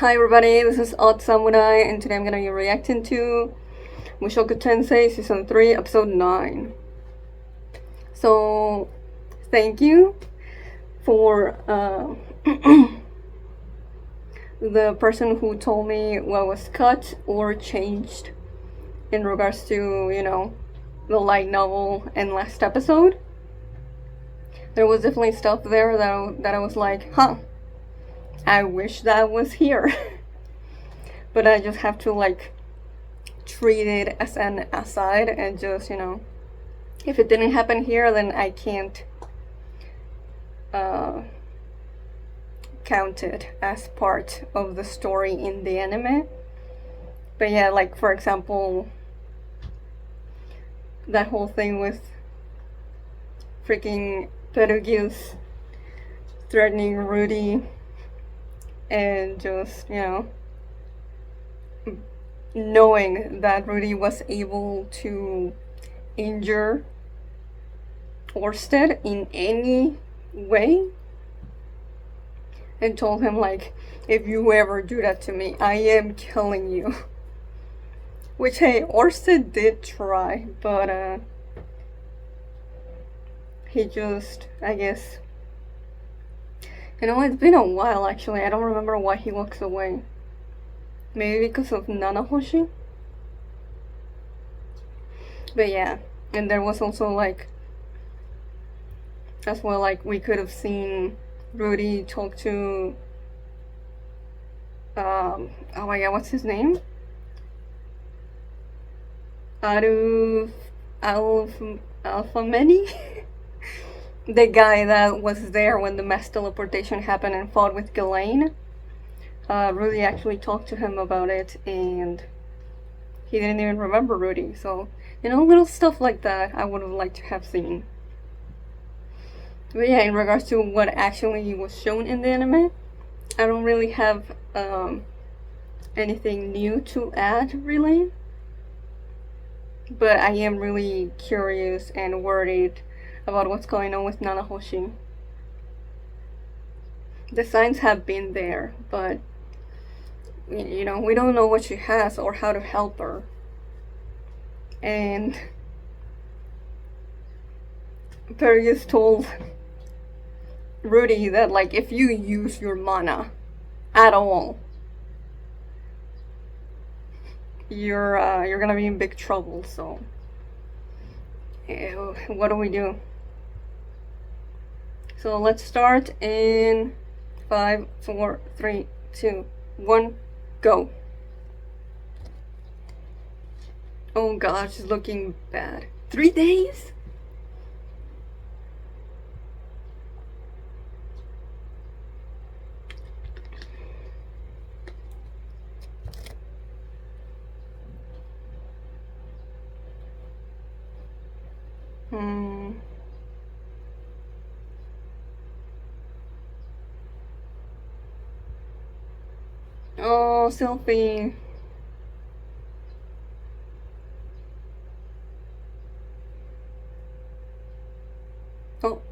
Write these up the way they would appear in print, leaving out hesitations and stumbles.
Hi everybody, this is Odd Samurai, and today I'm gonna be reacting to Mushoku Tensei Season 3, Episode 9. So, thank you for the person who told me what was cut or changed in regards to, the light novel and last episode. There was definitely stuff there that I was like, huh, I wish that was here. But I just have to, treat it as an aside and just, if it didn't happen here, then I can't count it as part of the story in the anime. But yeah, like for example, that whole thing with freaking Perugius threatening Rudy and just, knowing that Rudy was able to injure Orsted in any way and told him, like, if you ever do that to me, I am killing you. Which, hey, Orsted did try, but he just, I guess, it's been a while actually. I don't remember why he walks away. Maybe because of Nanahoshi? But yeah, and there was also as well, we could have seen Rudy talk to oh my god, what's his name? Alphameni? The guy that was there when the mass teleportation happened and fought with Ghislaine. Rudy actually talked to him about it, and he didn't even remember Rudy. So, little stuff like that I would have liked to have seen. But yeah, in regards to what actually was shown in the anime, I don't really have anything new to add, really. But I am really curious and worried about what's going on with Nanahoshi. The signs have been there, but we don't know what she has or how to help her. And Perius told Rudy that, if you use your mana at all, you're gonna be in big trouble. So, what do we do? So let's start in 5, 4, 3, 2, 1, go. Oh gosh, it's looking bad. 3 days? Oh, selfie. Oh.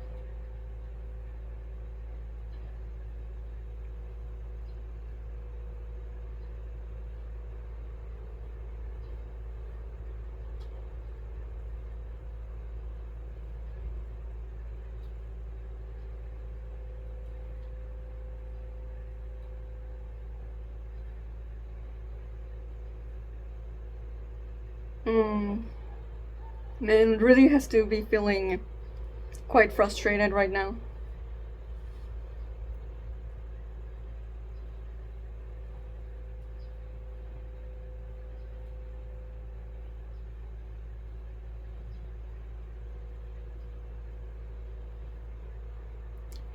Man, really has to be feeling quite frustrated right now.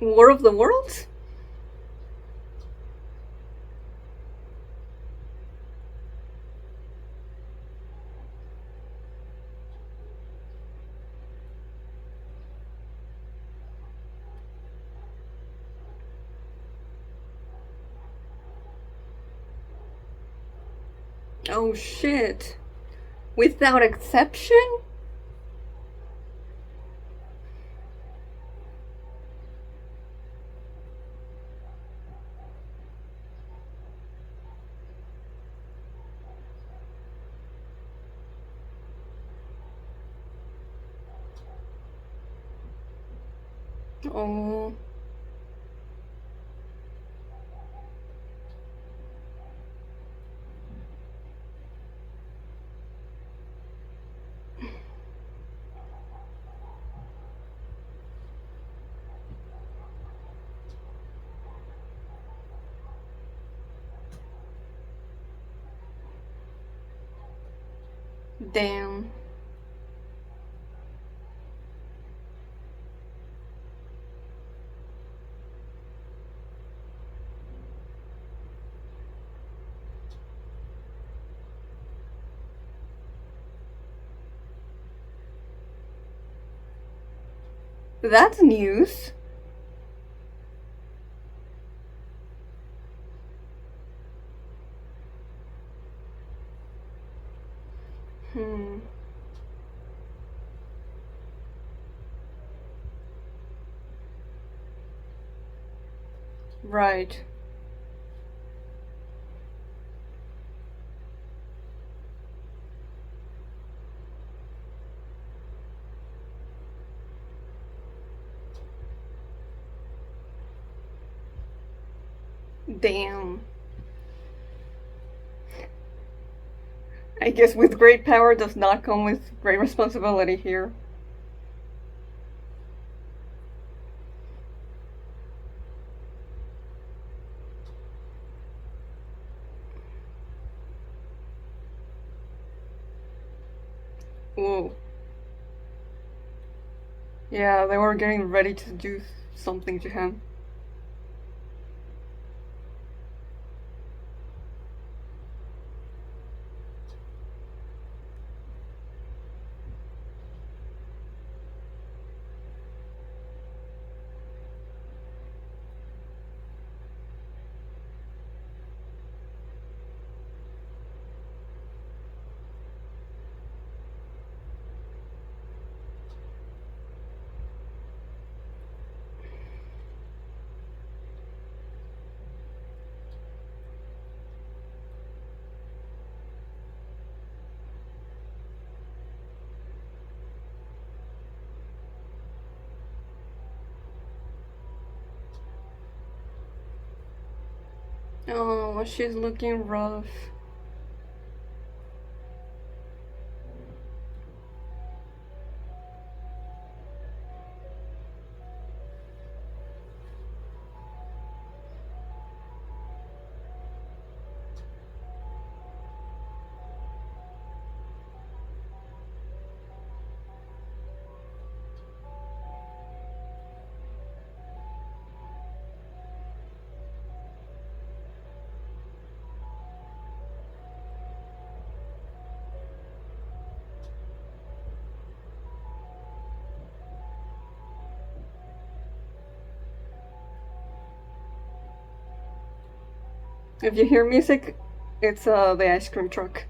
War of the Worlds? Oh shit. Without exception? Oh. Damn. That's news. Hmm. Right. Damn. I guess with great power does not come with great responsibility here. Ooh. Yeah, they were getting ready to do something to him. Oh, she's looking rough. If you hear music, it's the ice cream truck.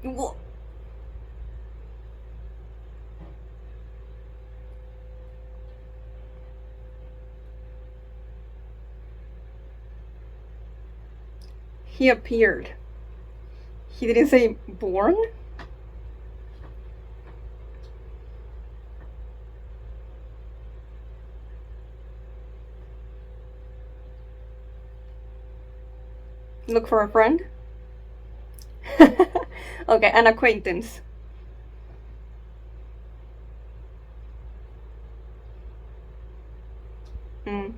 Wha- He appeared. He didn't say born? Look for a friend? Okay, an acquaintance. Mm.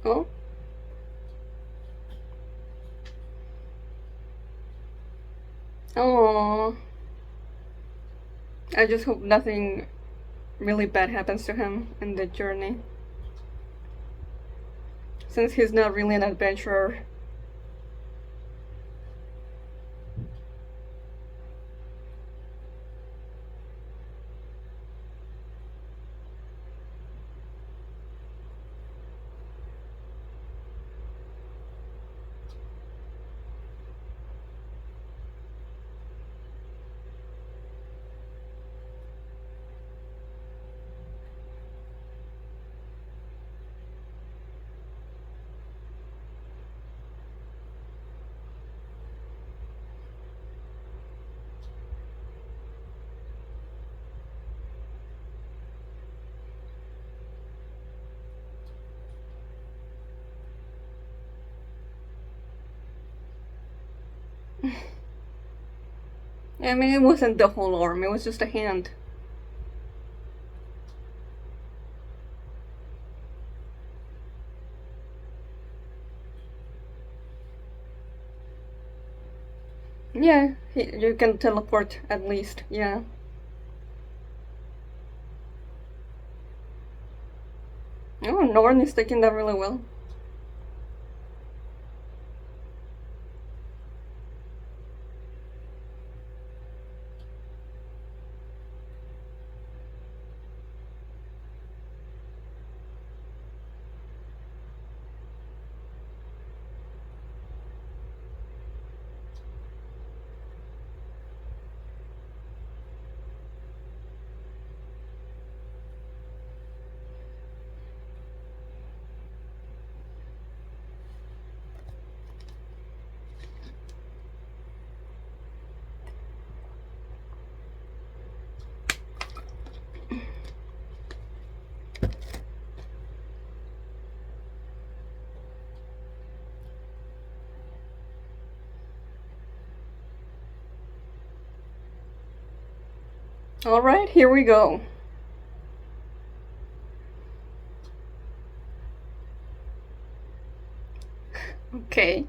Oh? Oh. I just hope nothing really bad happens to him in the journey. Since he's not really an adventurer. I mean, it wasn't the whole arm, it was just a hand. Yeah, you can teleport at least, yeah. Oh, Norn is taking that really well. Alright, here we go. Okay.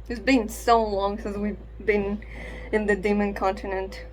It's been so long since we've been in the demon continent.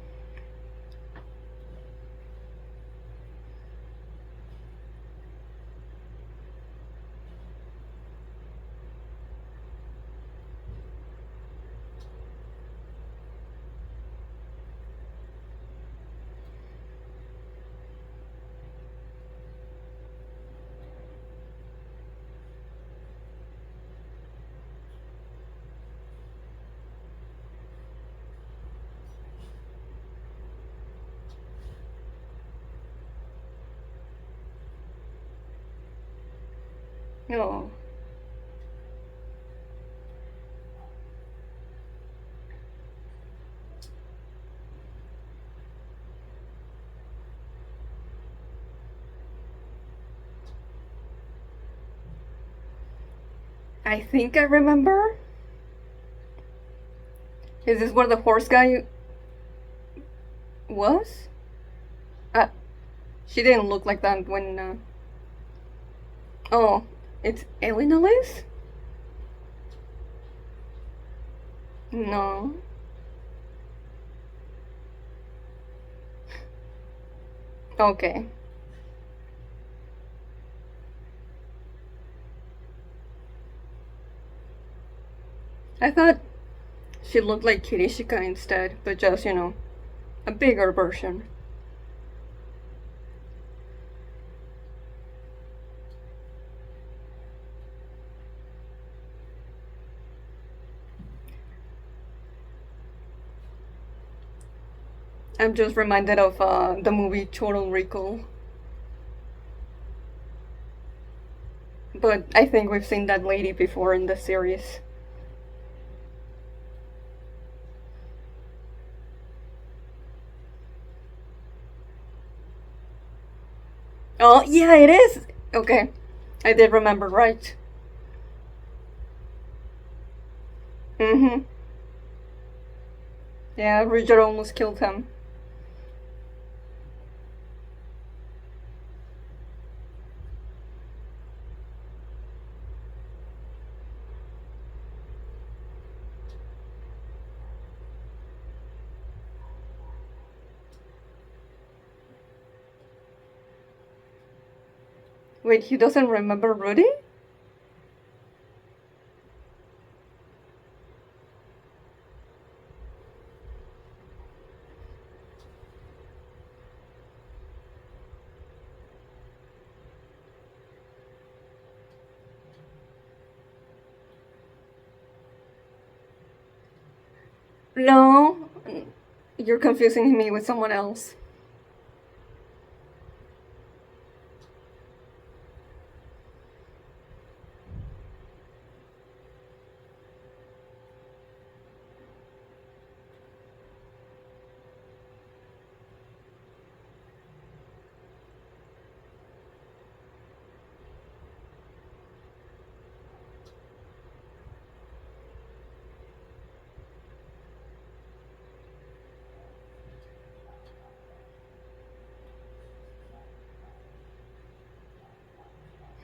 Oh. I think I remember. Is this where the horse guy was? Uh, she didn't look like that when. Oh, it's Illinois? No. Okay. I thought she looked like Kirishika instead, but just, a bigger version. I'm just reminded of the movie Total Recall. But I think we've seen that lady before in the series. Oh, yeah, it is! Okay, I did remember right. Mm hmm. Yeah, Richard almost killed him. Wait, he doesn't remember Rudy? No, you're confusing me with someone else.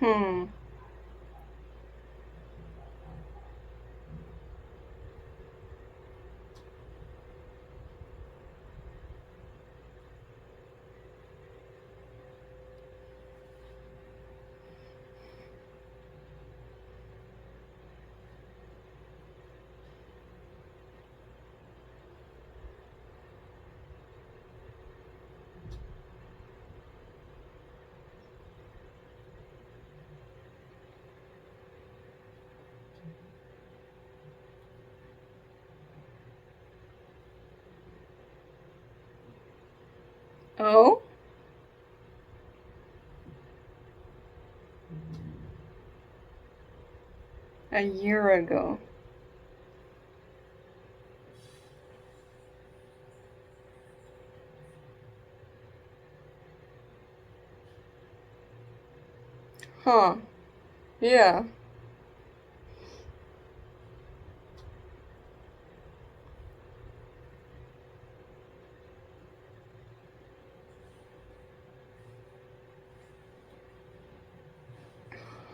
Hmm. Oh? A year ago. Huh. Yeah.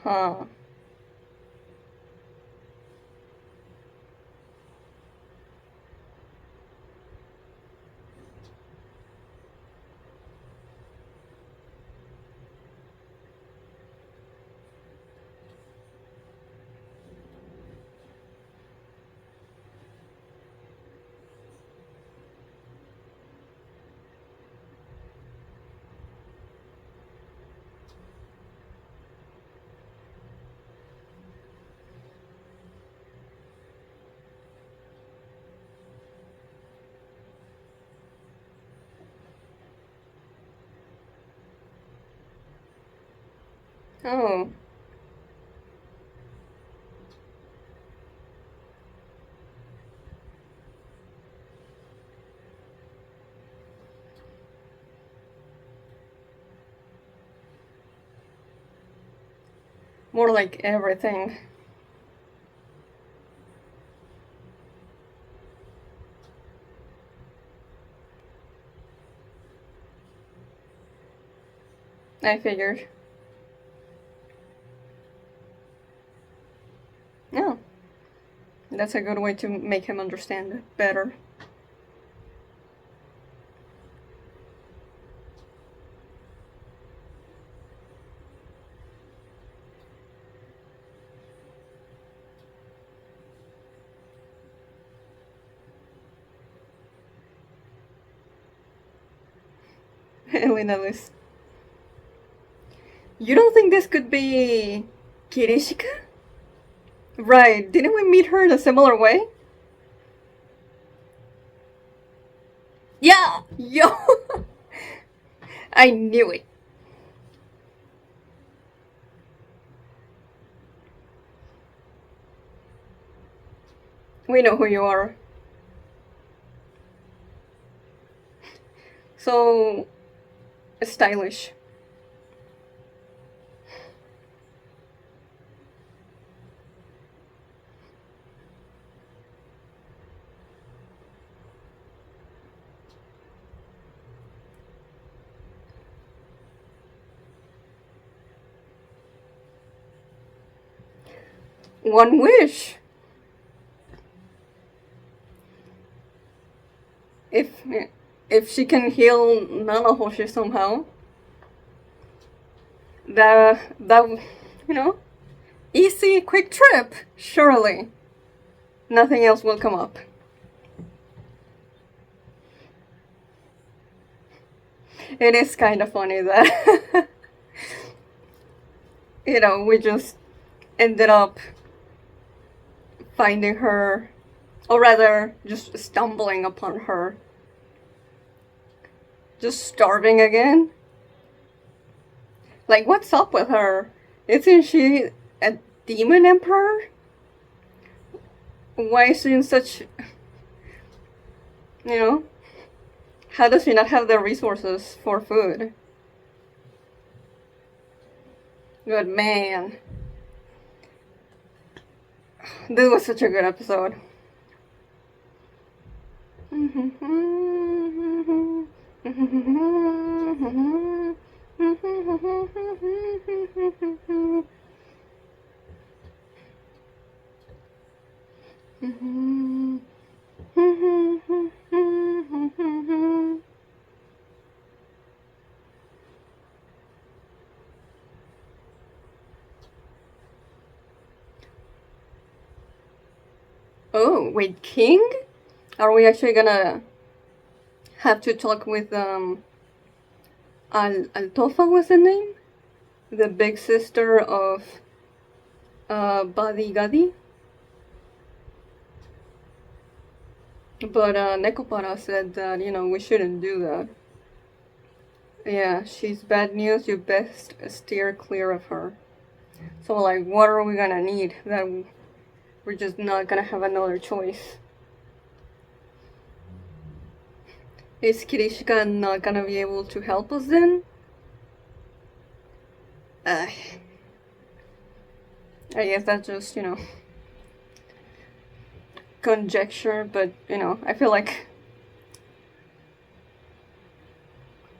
Huh. Oh. More like everything. I figured. Yeah. That's a good way to make him understand better. Elena Liz. You don't think this could be Kirishika? Right, didn't we meet her in a similar way? Yeah! Yo! I knew it. We know who you are. So stylish. One wish. If if she can heal Nanahoshi somehow, that you know, easy, quick trip. Surely, nothing else will come up. It is kind of funny that we just ended up finding her, or rather, just stumbling upon her, just starving again. Like, what's up with her? Isn't she a demon emperor? Why is she in such, how does she not have the resources for food? But man, this was such a good episode. Oh, wait, King? Are we actually gonna have to talk with Altofa was the name? The big sister of Badi Gadi? But Nekopara said that, we shouldn't do that. Yeah, she's bad news, you best steer clear of her. So, like, what are we gonna need? That we're just not gonna have another choice. Is Kirishika not gonna be able to help us then? I guess that's just, conjecture, but, I feel like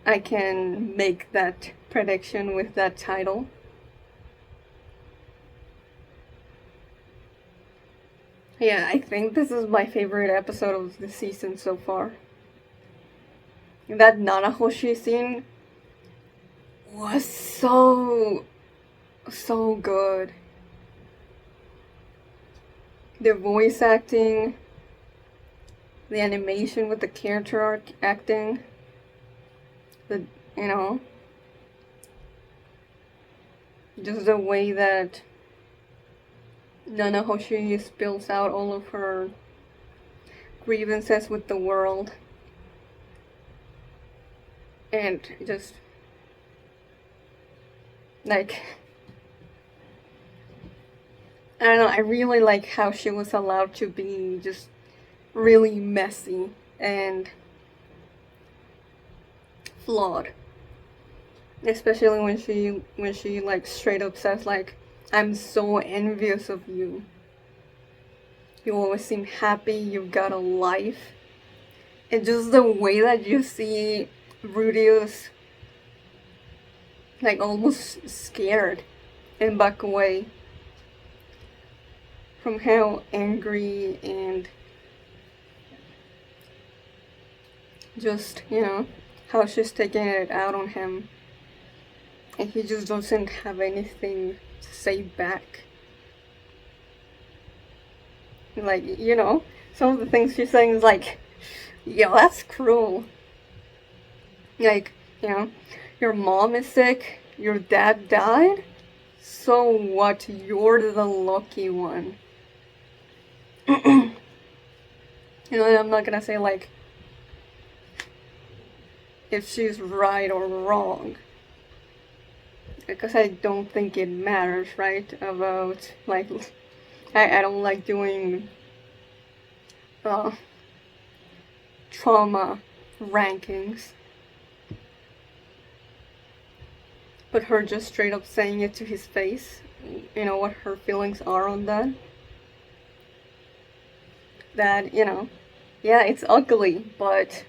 I can make that prediction with that title. Yeah, I think this is my favorite episode of the season so far. That Nanahoshi scene was so good. The voice acting, the animation with the character acting, just the way that Nanahoshi spills out all of her grievances with the world. And just, like, I don't know, I really like how she was allowed to be just really messy and flawed. Especially when she like straight up says like, I'm so envious of you. You always seem happy, you've got a life. And just the way that you see Rudy's like almost scared and back away from how angry and just, how she's taking it out on him. And he just doesn't have anything to say back. Like, some of the things she's saying is like, yo, that's cruel. Like, your mom is sick, your dad died, so what? You're the lucky one. I'm not gonna say, like, if she's right or wrong, because I don't think it matters, right? About, like, I don't like doing trauma rankings. But her just straight up saying it to his face, what her feelings are on that. That, yeah, it's ugly, but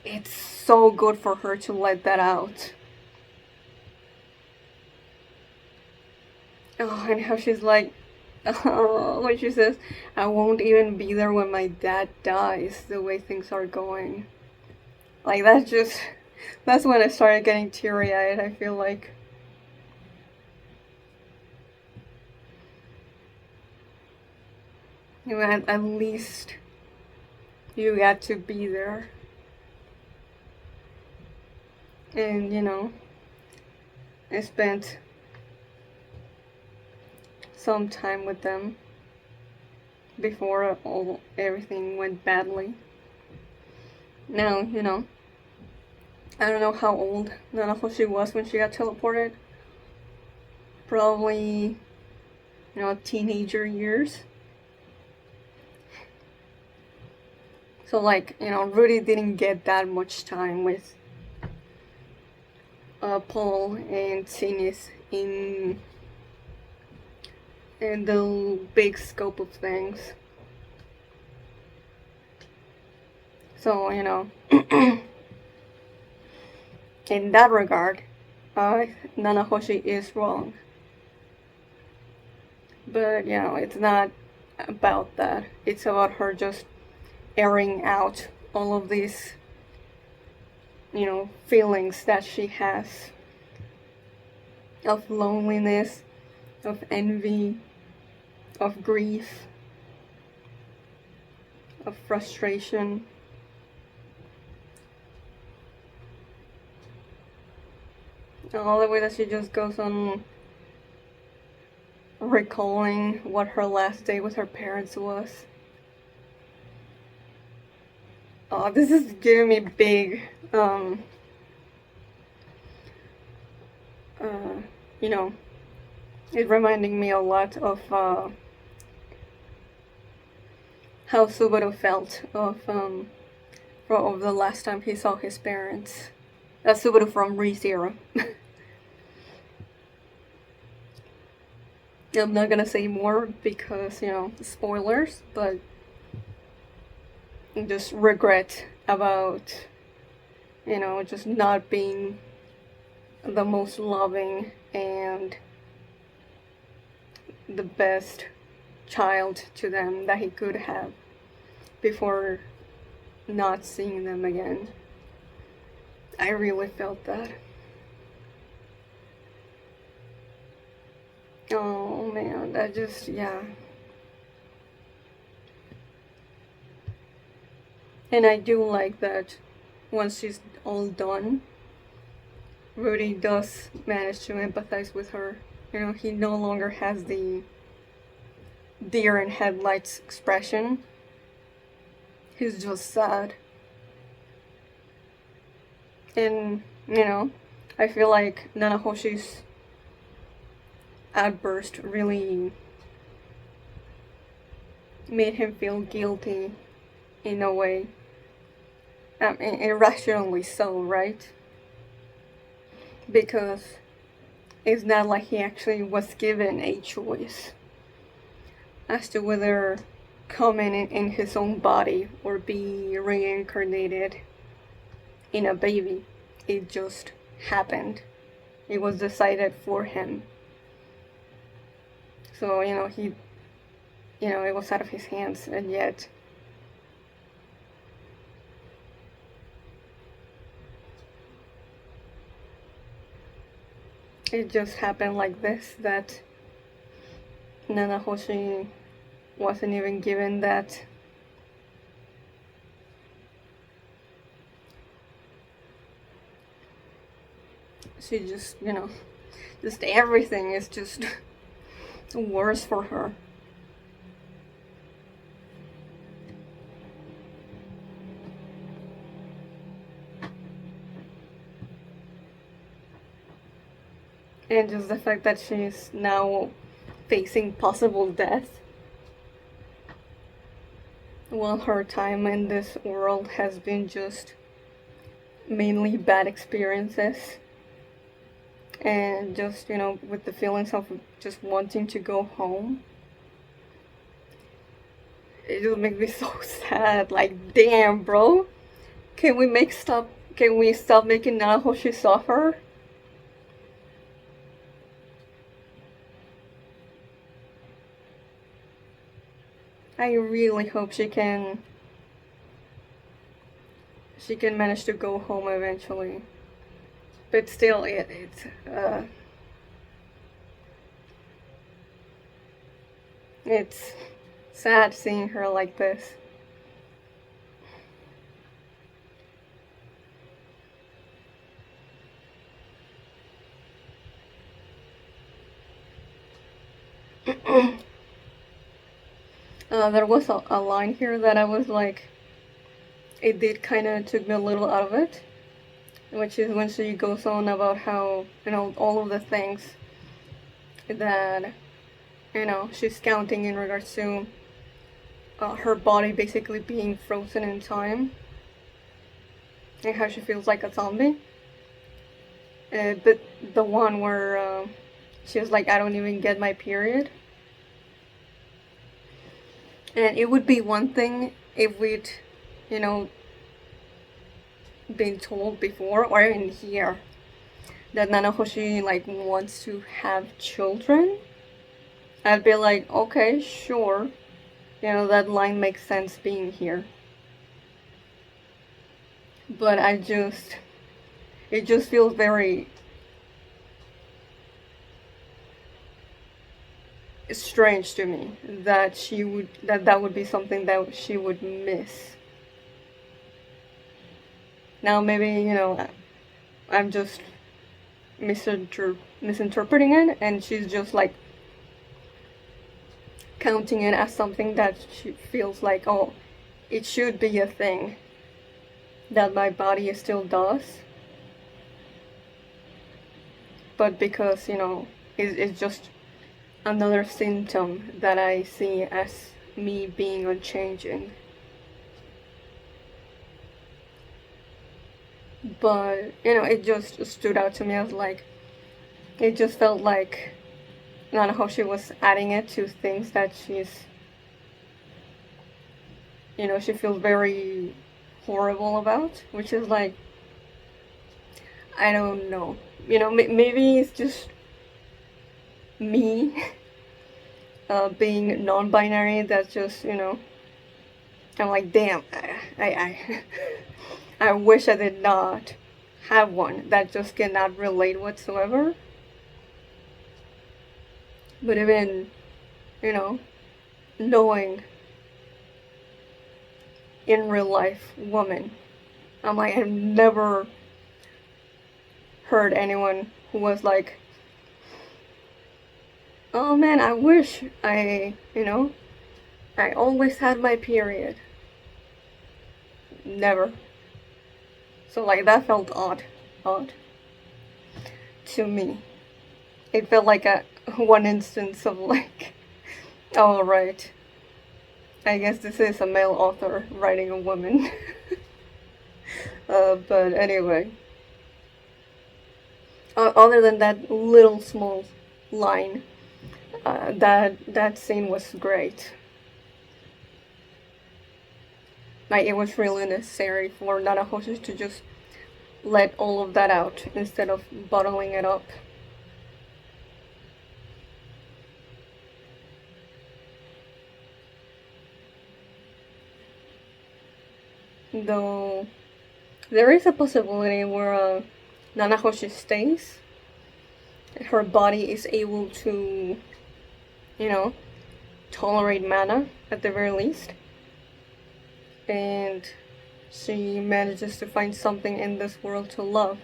it's so good for her to let that out. Oh, and how she's like, when she says, I won't even be there when my dad dies, the way things are going. Like, that's when I started getting teary-eyed, I feel like. At least you got to be there. And, I spent some time with them before everything went badly. Now, I don't know how old Nanahoshi was when she got teleported. Probably, teenager years. So, like, Rudy didn't get that much time with Paul and Sinis in the big scope of things. So, in that regard, Nanahoshi is wrong. But, it's not about that. It's about her just airing out all of these, feelings that she has of loneliness, of envy, of grief, of frustration. All the way that she just goes on recalling what her last day with her parents was. Oh, this is giving me big, it reminding me a lot of how Subaru felt of the last time he saw his parents. Subaru from ReZero. I'm not gonna say more because, spoilers, but just regret about, just not being the most loving and the best child to them that he could have before not seeing them again. I really felt that. Oh man, that just, yeah. And I do like that once she's all done, Rudy does manage to empathize with her. He no longer has the deer in headlights expression. He's just sad. And, I feel like Nanahoshi's outburst really made him feel guilty in a way. Irrationally so, right? Because it's not like he actually was given a choice as to whether come in his own body or be reincarnated in a baby. It just happened It was decided for him. So, it was out of his hands, and yet it just happened like this, that Nanahoshi wasn't even given that she just, just everything is just worse for her. And just the fact that she's now facing possible death, while her time in this world has been just mainly bad experiences. And just, with the feelings of just wanting to go home. It just makes me so sad. Like, damn, bro. Can we stop making Nanahoshi suffer? I really hope she can manage to go home eventually. But still, it's sad seeing her like this. There was a line here that I was like, it did kind of took me a little out of it, which is when she goes on about how, all of the things that, she's counting in regards to her body basically being frozen in time, and how she feels like a zombie. But the one where she was like, I don't even get my period. And it would be one thing if we'd, been told before, or even here, that Nanahoshi wants to have children. I'd be like, okay, sure, that line makes sense being here. But it just feels very strange to me that that would be something that she would miss. Now maybe, I'm just misinterpreting it, and she's just counting it as something that she feels like, oh, it should be a thing that my body still does. But because, it's just another symptom that I see as me being unchanging. But, it just stood out to me as it just felt like Nanahoshi was adding it to things that she's, she feels very horrible about, which is I don't know. Maybe it's just me being non-binary, that's just, I'm like, damn, I wish I did not have one. That just cannot relate whatsoever. But even, knowing in real life woman, I'm like, I've never heard anyone who was like, oh man, I wish I always had my period. Never. So that felt odd to me. It felt like one instance of oh right, I guess this is a male author writing a woman. But anyway, other than that little small line, that scene was great. It was really necessary for Nanahoshi to just let all of that out instead of bottling it up. Though there is a possibility where Nanahoshi stays, her body is able to, you know, tolerate mana at the very least, and she manages to find something in this world to love.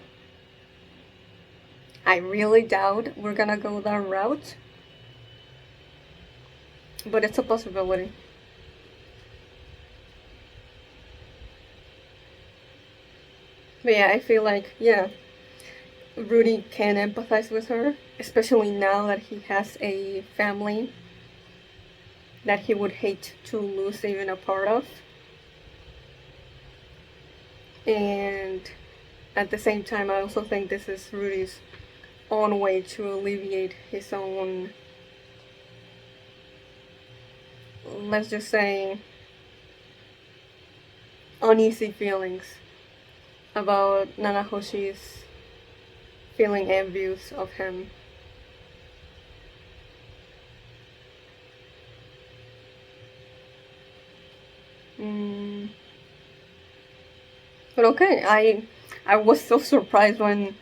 I really doubt we're gonna go that route, but it's a possibility. But yeah, I feel like, yeah, Rudy can empathize with her, especially now that he has a family that he would hate to lose even a part of. And at the same time, I also think this is Rudy's own way to alleviate his own, let's just say, uneasy feelings about Nanahoshi's feeling envious of him. But okay, I was so surprised when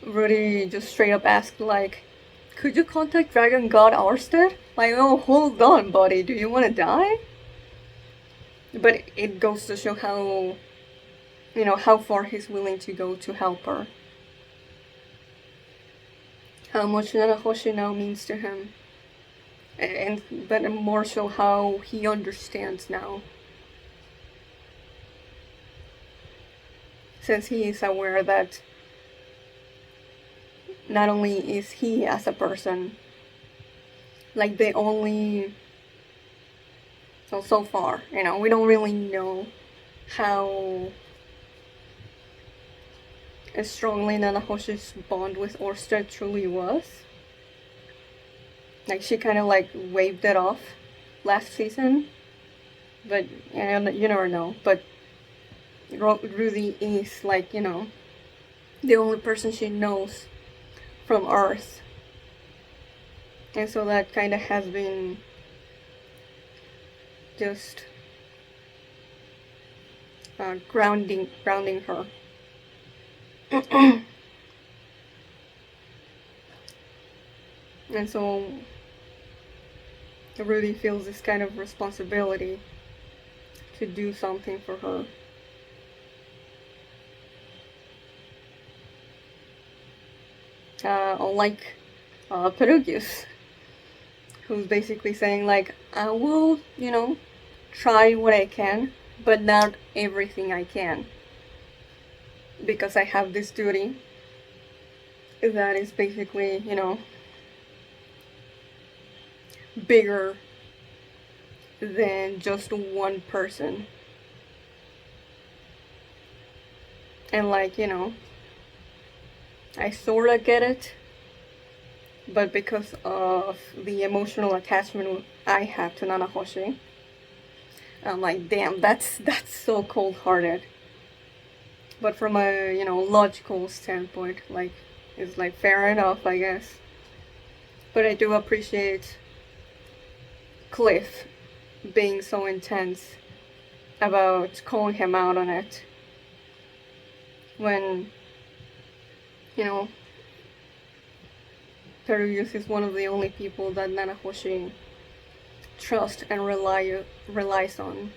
Rudy just straight up asked, like, could you contact Dragon God Arsted? Like, oh, hold on, buddy, do you want to die? But it goes to show how, how far he's willing to go to help her. How much Nanahoshi now means to him. But more so how he understands now. Since he is aware that not only is he as a person, like the only, so far, we don't really know how strongly Nanahoshi's bond with Orsted truly was. Like, she kind of like waved it off last season, but you never know. But Rudy is like, the only person she knows from Earth, and so that kind of has been just grounding her. And so Rudy feels this kind of responsibility to do something for her. Unlike Perugius, who's basically saying, like, I will, try what I can, but not everything I can. Because I have this duty that is basically, bigger than just one person. And like, I sorta get it, but because of the emotional attachment I have to Nanahoshi, I'm like, damn, that's so cold-hearted. But from a, logical standpoint, like, it's like fair enough, I guess. But I do appreciate Cliff being so intense about calling him out on it. When, Perugius is one of the only people that Nanahoshi trusts and relies on.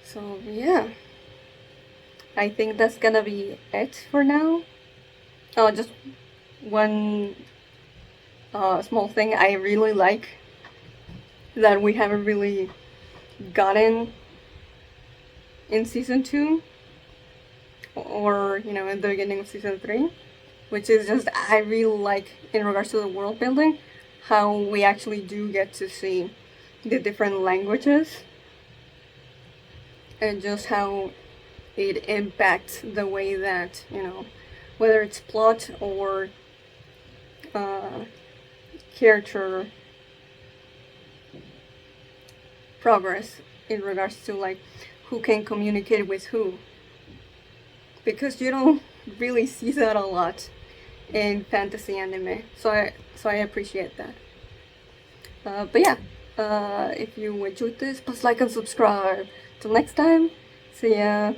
So yeah, I think that's gonna be it for now. Oh, just one small thing I really like that we haven't really gotten in season 2 or in the beginning of season 3, which is just, I really like, in regards to the world building, how we actually do get to see the different languages and just how it impacts the way that, whether it's plot or character progress in regards to, like, who can communicate with who. because you don't really see that a lot in fantasy anime. So I appreciate that. But yeah, if you enjoyed this, please like and subscribe. Till next time, see ya.